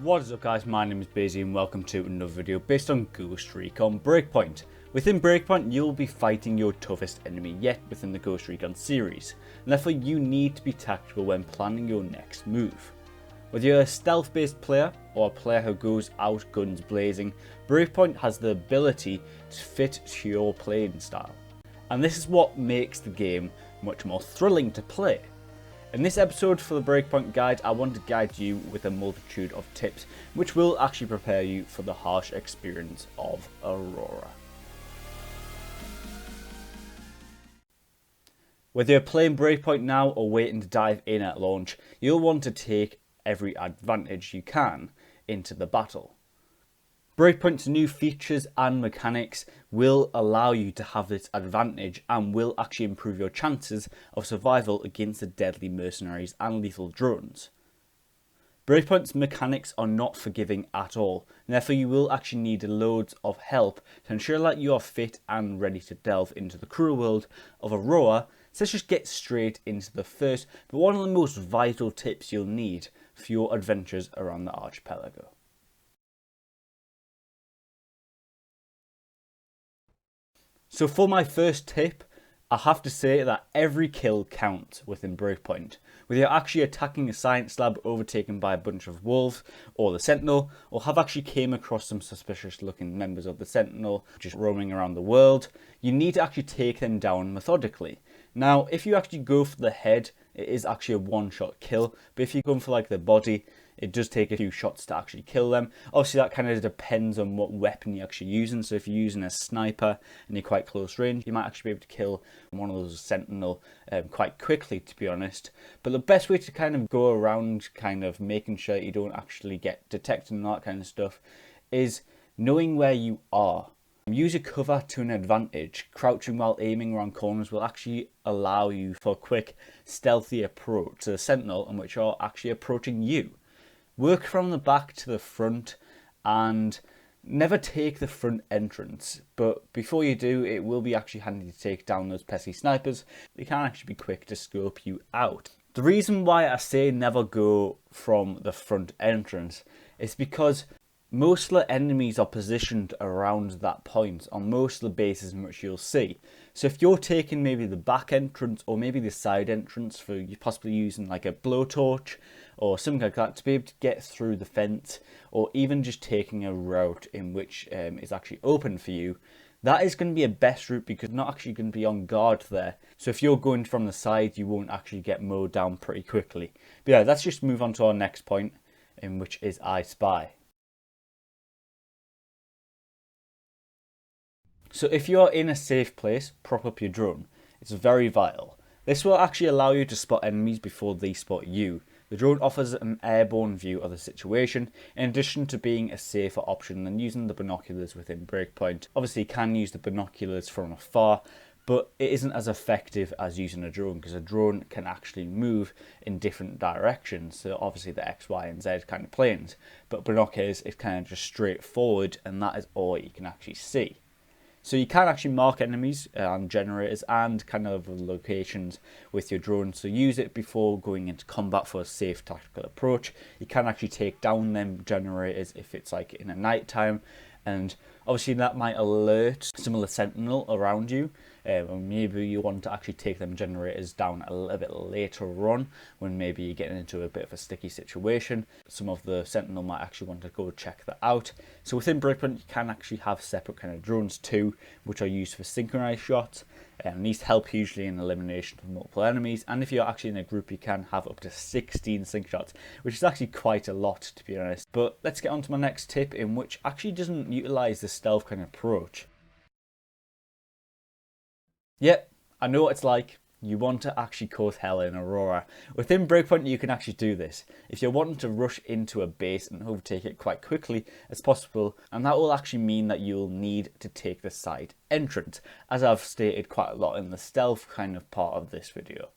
What is up guys, my name is BAYZY and welcome to another video based on Ghost Recon Breakpoint. Within Breakpoint you'll be fighting your toughest enemy yet within the Ghost Recon series, and therefore you need to be tactical when planning your next move. Whether you're a stealth based player or a player who goes out guns blazing, Breakpoint has the ability to fit to your playing style. And this is what makes the game much more thrilling to play. In this episode for the Breakpoint guide, I want to guide you with a multitude of tips which will actually prepare you for the harsh experience of Aurora. Whether you're playing Breakpoint now or waiting to dive in at launch, you'll want to take every advantage you can into the battle. Breakpoint's new features and mechanics will allow you to have this advantage and will actually improve your chances of survival against the deadly mercenaries and lethal drones. Breakpoint's mechanics are not forgiving at all, and therefore you will actually need loads of help to ensure that you are fit and ready to delve into the cruel world of Aurora. So let's just get straight into the first, but one of the most vital tips you'll need for your adventures around the archipelago. So for my first tip, I have to say that every kill counts within Breakpoint. Whether you're actually attacking a science lab overtaken by a bunch of wolves or the Sentinel, or have actually came across some suspicious looking members of the Sentinel just roaming around the world, you need to actually take them down methodically. Now, if you actually go for the head, it is actually a one-shot kill, but if you go for like the body, it does take a few shots to actually kill them. Obviously that kind of depends on what weapon you're actually using. So if you're using a sniper and you're quite close range, you might actually be able to kill one of those Sentinel quite quickly, to be honest. But the best way to kind of go around kind of making sure you don't actually get detected and all that kind of stuff is knowing where you are. Use your cover to an advantage. Crouching while aiming around corners will actually allow you for a quick, stealthy approach to the Sentinel in which are actually approaching you. Work from the back to the front and never take the front entrance, but before you do, it will be actually handy to take down those pesky snipers. They can actually be quick to scope you out. The reason why I say never go from the front entrance is because most of the enemies are positioned around that point on most of the bases in which you'll see. So if you're taking maybe the back entrance or maybe the side entrance for you possibly using like a blowtorch or something like that to be able to get through the fence, or even just taking a route in which is actually open for you, that is going to be a best route because you're not actually going to be on guard there. So if you're going from the side, you won't actually get mowed down pretty quickly. But yeah, let's just move on to our next point, in which is I Spy. So if you are in a safe place, prop up your drone. It's very vital. This will actually allow you to spot enemies before they spot you. The drone offers an airborne view of the situation, in addition to being a safer option than using the binoculars within Breakpoint. Obviously you can use the binoculars from afar, but it isn't as effective as using a drone because a drone can actually move in different directions. So obviously the X, Y and Z kind of planes, but binoculars is kind of just straight forward and that is all you can actually see. So you can actually mark enemies and generators and kind of locations with your drone. So use it before going into combat for a safe tactical approach. You can actually take down them generators if it's like in a night time. And obviously that might alert some of the Sentinel around you. Or maybe you want to actually take them generators down a little bit later on when maybe you're getting into a bit of a sticky situation. Some of the Sentinel might actually want to go check that out. So within Breakpoint you can actually have separate kind of drones too, which are used for synchronized shots. These help hugely in elimination of multiple enemies, and if you're actually in a group you can have up to 16 sync shots, which is actually quite a lot to be honest. But let's get on to my next tip, in which actually doesn't utilize the stealth kind of approach. Yep, I know what it's like. You want to actually cause hell in Aurora. Within Breakpoint you can actually do this. If you're wanting to rush into a base and overtake it quite quickly as possible, and that will actually mean that you'll need to take the side entrance, as I've stated quite a lot in the stealth kind of part of this video.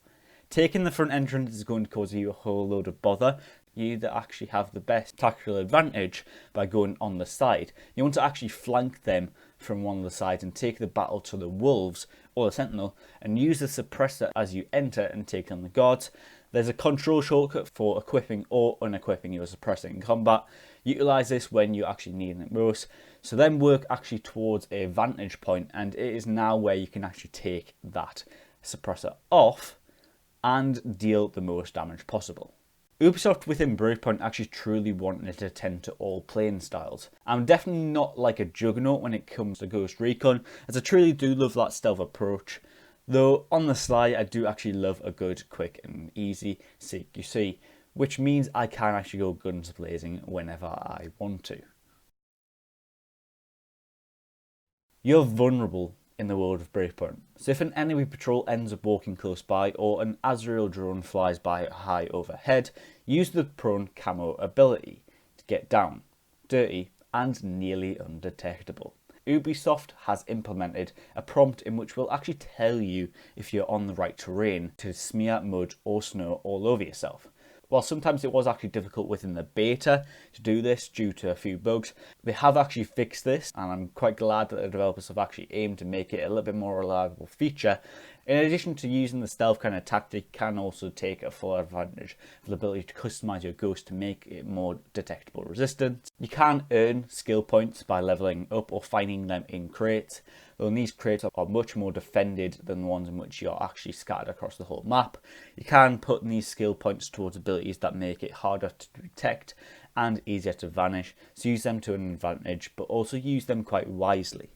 Taking the front entrance is going to cause you a whole load of bother. You either actually have the best tactical advantage by going on the side. You want to actually flank them from one of the sides and take the battle to the wolves or the Sentinel and use the suppressor as you enter and take on the guards. There's a control shortcut for equipping or unequipping your suppressor in combat. Utilize this when you actually need it most. So then work actually towards a vantage point, and it is now where you can actually take that suppressor off and deal the most damage possible. Ubisoft within Breakpoint actually truly wanted to tend to all playing styles. I'm definitely not like a juggernaut when it comes to Ghost Recon, as I truly do love that stealth approach. Though on the sly, I do actually love a good, quick and easy CQC, which means I can actually go guns blazing whenever I want to. You're vulnerable in the world of Breakpoint, so if an enemy patrol ends up walking close by or an Azrael drone flies by high overhead, use the prone camo ability to get down, dirty and nearly undetectable. Ubisoft has implemented a prompt in which will actually tell you if you're on the right terrain to smear mud or snow all over yourself. While sometimes it was actually difficult within the beta to do this due to a few bugs, they have actually fixed this, and I'm quite glad that the developers have actually aimed to make it a little bit more reliable feature. In addition to using the stealth kind of tactic, you can also take a full advantage of the ability to customize your ghost to make it more detectable resistance. You can earn skill points by leveling up or finding them in crates, though these crates are much more defended than the ones in which you're actually scattered across the whole map. You can put these skill points towards abilities that make it harder to detect and easier to vanish, so use them to an advantage, but also use them quite wisely.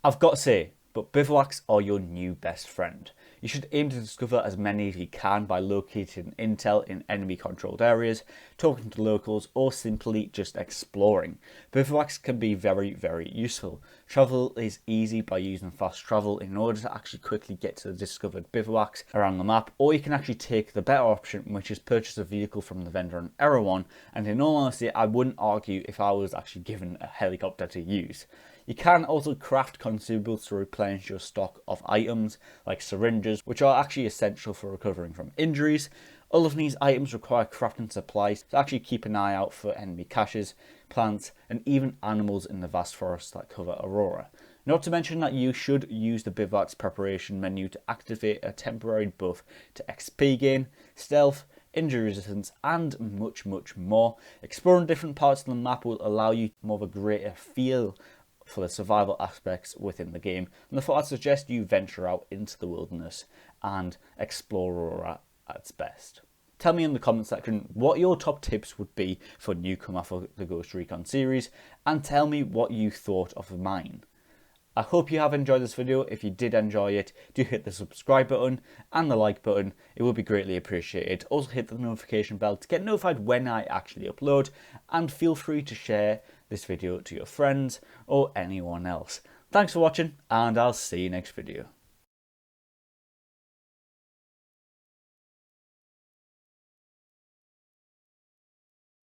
I've got to say, but bivouacs are your new best friend. You should aim to discover as many as you can by locating intel in enemy controlled areas, talking to locals, or simply just exploring. Bivouacs can be very, very useful. Travel is easy by using fast travel in order to actually quickly get to the discovered bivouacs around the map, or you can actually take the better option, which is purchase a vehicle from the vendor on Erewhon, and in all honesty, I wouldn't argue if I was actually given a helicopter to use. You can also craft consumables to replenish your stock of items like syringes, which are actually essential for recovering from injuries. All of these items require crafting supplies, so actually keep an eye out for enemy caches, plants and even animals in the vast forests that cover Aurora. Not to mention that you should use the bivouac's preparation menu to activate a temporary buff to XP gain, stealth, injury resistance and much more. Exploring different parts of the map will allow you more of a greater feel for the survival aspects within the game, and therefore I'd suggest you venture out into the wilderness and explore Aurora at its best. Tell me in the comment section what your top tips would be for newcomer for the Ghost Recon series, and tell me what you thought of mine. I hope you have enjoyed this video. If you did enjoy it, do hit the subscribe button and the like button. It would be greatly appreciated. Also hit the notification bell to get notified when I actually upload, and feel free to share this video to your friends or anyone else. Thanks for watching, and I'll see you next video.